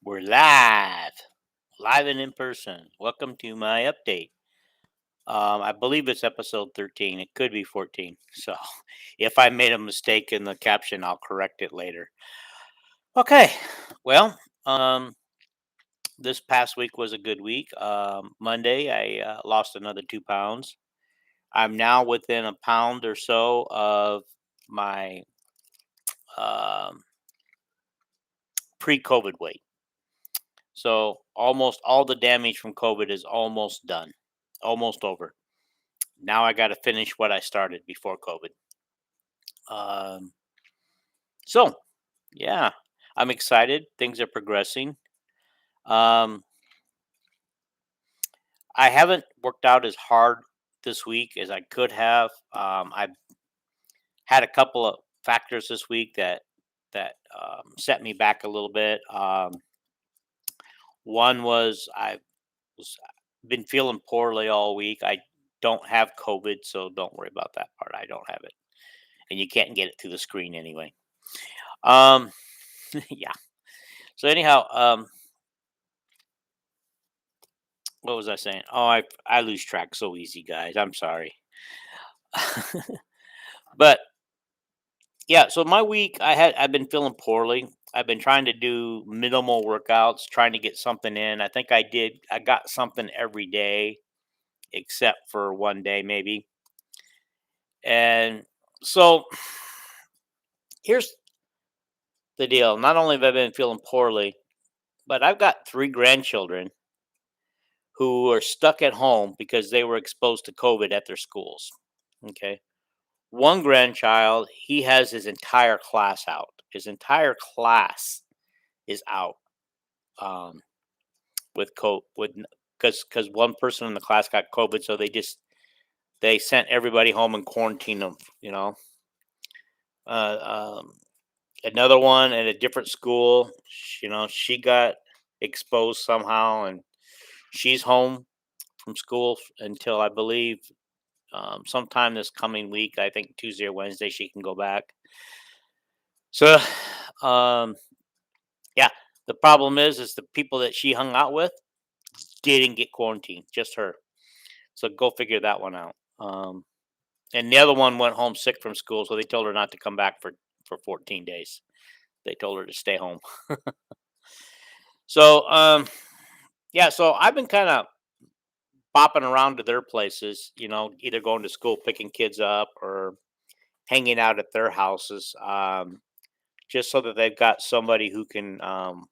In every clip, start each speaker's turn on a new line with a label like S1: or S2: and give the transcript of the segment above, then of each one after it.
S1: We're live and in person. Welcome to my update. I believe it's episode 13. It could be 14. So if I made a mistake in the caption, I'll correct it later. Okay. Well, this past week was a good week. Monday, I lost another 2 pounds. I'm now within a pound or so of my um, pre COVID weight. So almost all the damage from COVID is almost done, almost over. Now I got to finish what I started before COVID. Um, so yeah, I'm excited. Things are progressing. Um, I haven't worked out as hard this week as I could have. I've had a couple of factors this week that set me back a little bit. One was I was been feeling poorly all week. I don't have COVID, so don't worry about that part. I don't have it, and you can't get it through the screen anyway. Um, yeah. So anyhow, what was I saying? Oh, I lose track so easy, guys. I'm sorry. But yeah, so my week I've been feeling poorly. I've been trying to do minimal workouts, trying to get something in. I got something every day except for one day maybe. And so here's the deal. Not only have I been feeling poorly, but I've got 3 grandchildren who are stuck at home because they were exposed to COVID at their schools. Okay. One grandchild, he has his entire class out. His entire class is out um, with COVID, with because one person in the class got COVID, so they sent everybody home and quarantined them. Uh, um, Another one at a different school, she got exposed somehow, and she's home from school until I believe sometime this coming week. I think Tuesday or Wednesday she can go back. So, um, yeah, the problem is the people that she hung out with didn't get quarantined, just her. So go figure that one out. And the other one went home sick from school, so they told her not to come back for 14 days. They told her to stay home. So, yeah, so I've been kind of bopping around to their places, either going to school, picking kids up, or hanging out at their houses, just so that they've got somebody who can an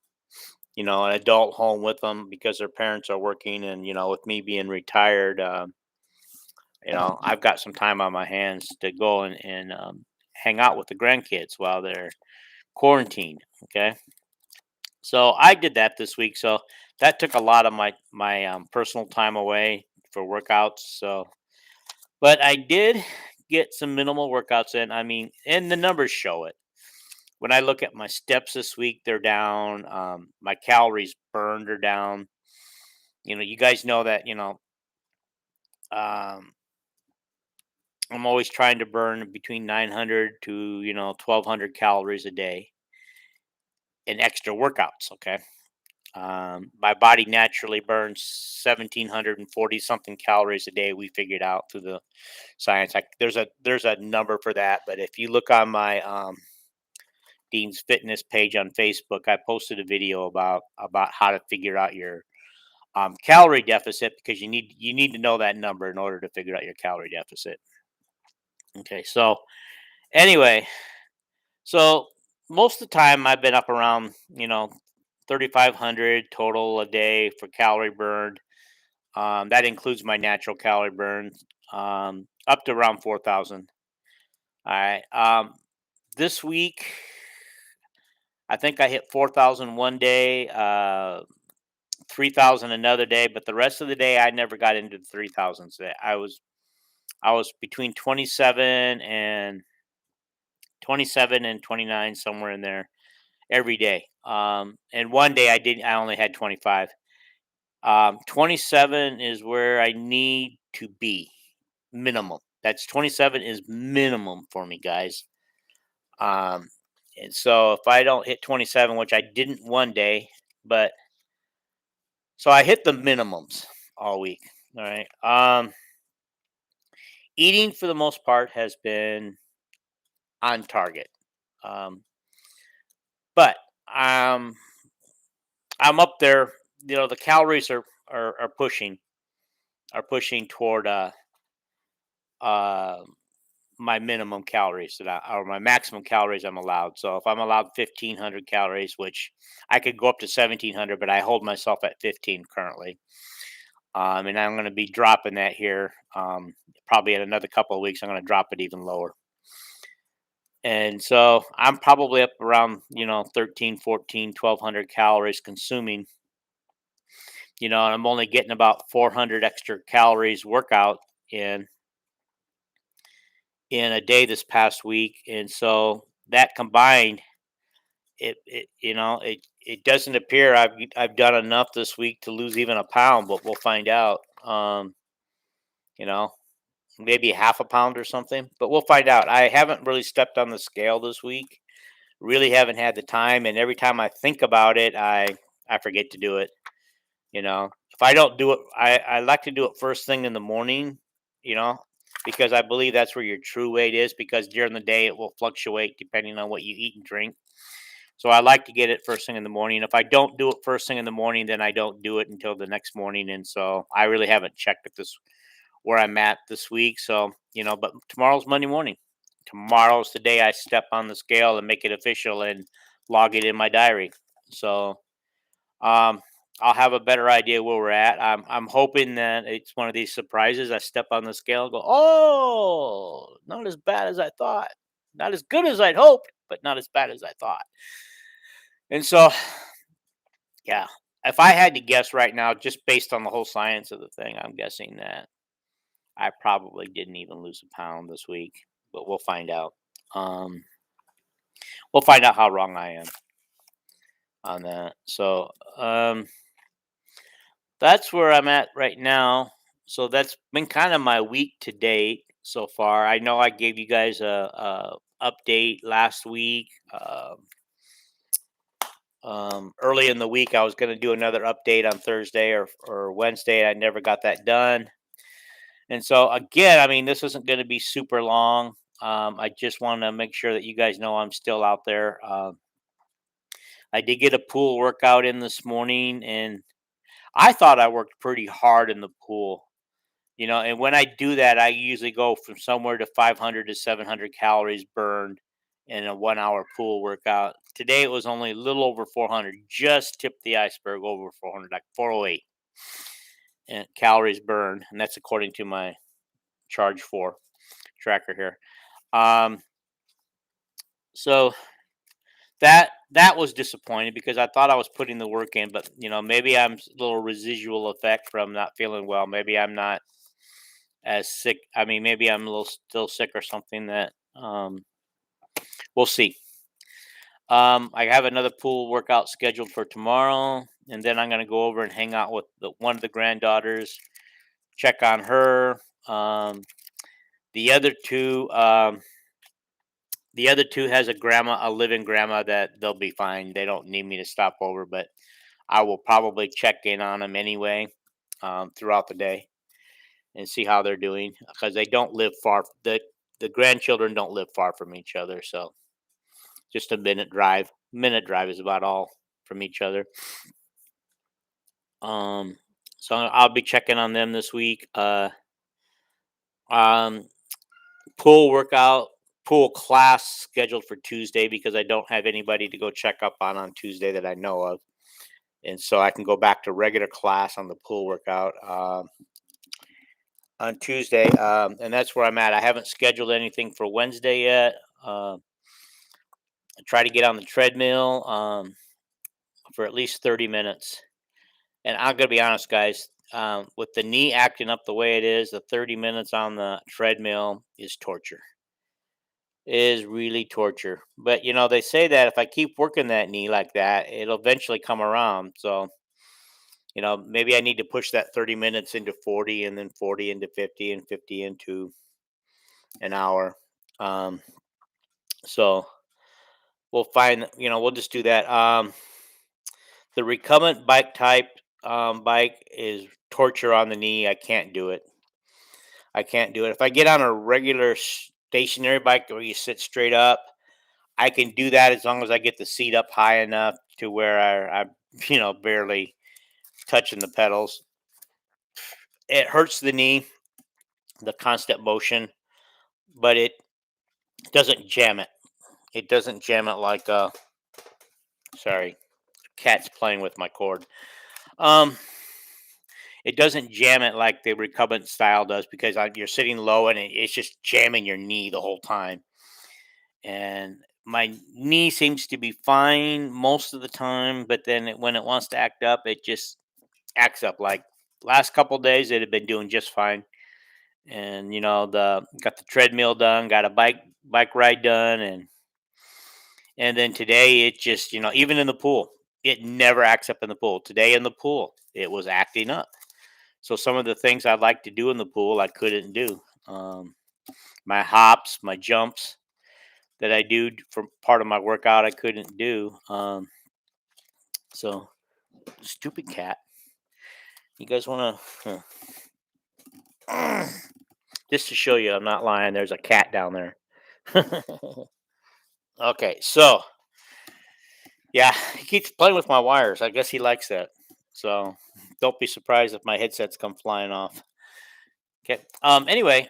S1: adult home with them because their parents are working, and with me being retired, I've got some time on my hands to go and hang out with the grandkids while they're quarantined. Okay, so I did that this week. So that took a lot of my personal time away for workouts. So, but I did get some minimal workouts in. I mean, and the numbers show it. When I look at my steps this week, they're down. My calories burned are down. You guys know that. Um, I'm always trying to burn between 900 to 1,200 calories a day in extra workouts. Okay, my body naturally burns 1,740 something calories a day. We figured out through the science. There's a number for that, but if you look on my Dean's Fitness page on Facebook, I posted a video about how to figure out your calorie deficit, because you need to know that number in order to figure out your calorie deficit. Okay, so anyway, so most of the time I've been up around 3,500 total a day for calorie burned. That includes my natural calorie burn, up to around 4,000. All right. This week I think I hit 4,000 one day, 3,000 another day, but the rest of the day I never got into the 3,000s. I was between 27 and 29, somewhere in there, every day. And one day I only had 25. 27 is where I need to be, minimum. That's 27 is minimum for me, guys. Um, and so if I don't hit 27, which I didn't one day, But so I hit the minimums all week. All right. Eating for the most part has been on target. Um, but um, I'm up there. The calories are pushing toward uh, my minimum calories or my maximum calories I'm allowed. So if I'm allowed 1,500 calories, which I could go up to 1,700, but I hold myself at 15 currently. And I'm going to be dropping that here. Probably in another couple of weeks, I'm going to drop it even lower. And so I'm probably up around, 13, 14, 1,200 calories consuming, and I'm only getting about 400 extra calories workout in in a day this past week. And so that combined, it doesn't appear I've done enough this week to lose even a pound, but we'll find out. You know, maybe half a pound or something, but we'll find out. I haven't really stepped on the scale this week. Really haven't had the time, and every time I think about it, I forget to do it. If I don't do it, I like to do it first thing in the morning. You know, because I believe that's where your true weight is. Because during the day it will fluctuate depending on what you eat and drink. So I like to get it first thing in the morning. If I don't do it first thing in the morning, then I don't do it until the next morning. And so I really haven't checked at this where I'm at this week. So, but tomorrow's Monday morning. Tomorrow's the day I step on the scale and make it official and log it in my diary. So, um, I'll have a better idea where we're at. I'm hoping that it's one of these surprises. I step on the scale and go, oh, not as bad as I thought. Not as good as I'd hoped, but not as bad as I thought. And so, yeah, if I had to guess right now, just based on the whole science of the thing, I'm guessing that I probably didn't even lose a pound this week, but we'll find out. Um, we'll find out how wrong I am on that. So that's where I'm at right now. So that's been kind of my week to date so far. I know I gave you guys a update last week. Early in the week, I was going to do another update on Thursday or Wednesday. I never got that done. And so again, I mean, this isn't going to be super long. I just want to make sure that you guys know I'm still out there. I did get a pool workout in this morning, and I thought I worked pretty hard in the pool. And when I do that, I usually go from somewhere to 500 to 700 calories burned in a 1 hour pool workout. Today it was only a little over 400, just tipped the iceberg over 400, like 408 and calories burned. And that's according to my Charge 4 tracker here. Um, so that was disappointing because I thought I was putting the work in, but maybe I'm a little residual effect from not feeling well. Maybe I'm not as sick. I mean, maybe I'm a little still sick or something. That we'll see. I have another pool workout scheduled for tomorrow, and then I'm going to go over and hang out with one of the granddaughters, check on her. The other two, has a living grandma that they'll be fine. They don't need me to stop over, but I will probably check in on them anyway throughout the day and see how they're doing because they don't live far. The grandchildren don't live far from each other, so just a minute drive. Minute drive is about all from each other. Um, so I'll be checking on them this week. Um, pool workout, pool class scheduled for Tuesday because I don't have anybody to go check up on Tuesday that I know of, and so I can go back to regular class on the pool workout on Tuesday, and that's where I'm at. I haven't scheduled anything for Wednesday yet. I try to get on the treadmill for at least 30 minutes. And I'm gonna be honest, guys. With the knee acting up the way it is, the 30 minutes on the treadmill is torture. It is really torture. But they say that if I keep working that knee like that, it'll eventually come around. So maybe I need to push that 30 minutes into 40, and then 40 into 50, and 50 into an hour. Um, so we'll find. We'll just do that. The recumbent bike type bike is torture on the knee. I can't do it. I can't do it. If I get on a regular stationary bike where you sit straight up, I can do that as long as I get the seat up high enough to where I'm, barely touching the pedals. It hurts the knee, the constant motion, but it doesn't jam it. It doesn't jam it like sorry, cat's playing with my cord. Um, it doesn't jam it like the recumbent style does because you're sitting low and it's just jamming your knee the whole time. And my knee seems to be fine most of the time, but then when it wants to act up, it just acts up. Like last couple days, it had been doing just fine, and the got the treadmill done, got a bike ride done, and then today it just even in the pool, it never acts up in the pool. Today in the pool, it was acting up. So some of the things I'd like to do in the pool, I couldn't do. My hops, my jumps that I do for part of my workout, I couldn't do. So stupid cat. You guys want to? Just to show you, I'm not lying. There's a cat down there. Okay, so yeah, he keeps playing with my wires. I guess he likes that. So don't be surprised if my headsets come flying off. Okay. Anyway.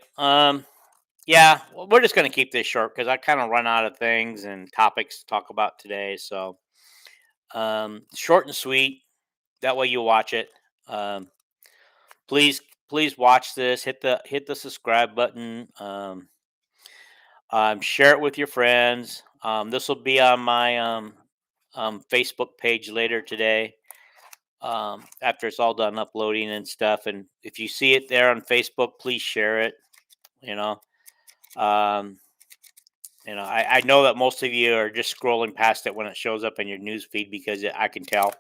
S1: Yeah. We're just gonna keep this short because I kind of run out of things and topics to talk about today. So short and sweet. That way you watch it. Um, please, please watch this. Hit the subscribe button. Share it with your friends. This will be on my Facebook page later today. After it's all done uploading and stuff, and if you see it there on Facebook, please share it. You know, um, I know that most of you are just scrolling past it when it shows up in your news feed because I can tell.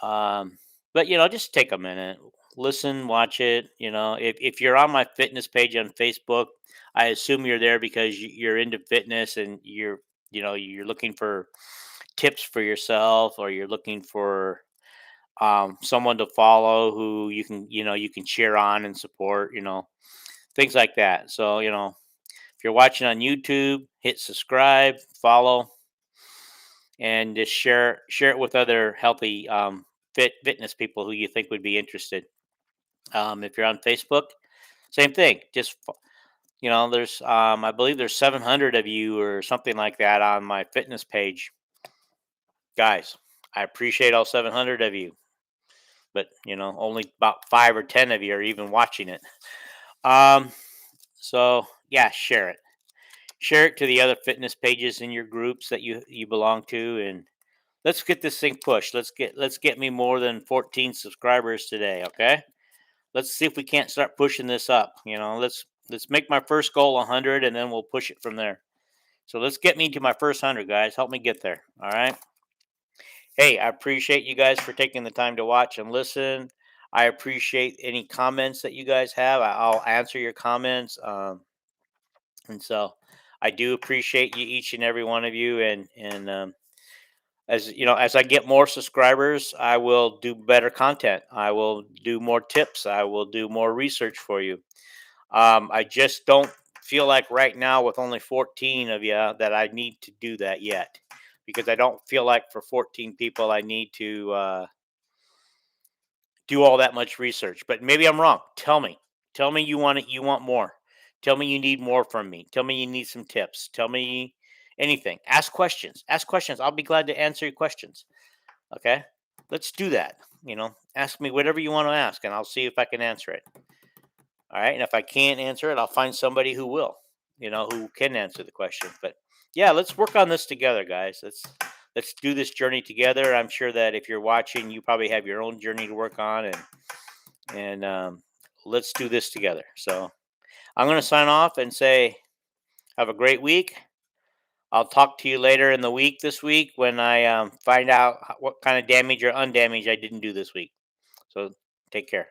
S1: Um, but just take a minute, listen, watch it. If you're on my fitness page on Facebook, I assume you're there because you're into fitness and you're looking for tips for yourself, or you're looking for someone to follow who you can cheer on and support. Things like that. So if you're watching on YouTube, hit subscribe, follow, and just share it with other healthy fitness people who you think would be interested. If you're on Facebook, same thing. Just there's I believe there's 700 of you or something like that on my fitness page, guys. I appreciate all 700 of you, but only about 5 or 10 of you are even watching it. Um, so yeah, share it to the other fitness pages in your groups that you belong to, and let's get this thing pushed. Let's get me more than 14 subscribers today, okay? Let's see if we can't start pushing this up. Let's make my first goal 100, and then we'll push it from there. So let's get me to my first 100, guys. Help me get there. All right. Hey, I appreciate you guys for taking the time to watch and listen. I appreciate any comments that you guys have. I'll answer your comments. And so I do appreciate you, each and every one of you. And as I get more subscribers, I will do better content. I will do more tips. I will do more research for you. I just don't feel like right now, with only 14 of you, that I need to do that yet, because I don't feel like for 14 people I need to do all that much research. But maybe I'm wrong. Tell me. Tell me you want it. You want more. Tell me you need more from me. Tell me you need some tips. Tell me anything. Ask questions. Ask questions. I'll be glad to answer your questions. Okay? Let's do that. Ask me whatever you want to ask, and I'll see if I can answer it. All right. And if I can't answer it, I'll find somebody who will, who can answer the question. But yeah, let's work on this together, guys. Let's do this journey together. I'm sure that if you're watching, you probably have your own journey to work on, and let's do this together. So I'm going to sign off and say, have a great week. I'll talk to you later in the week this week when I find out what kind of damage or undamage I didn't do this week. So take care.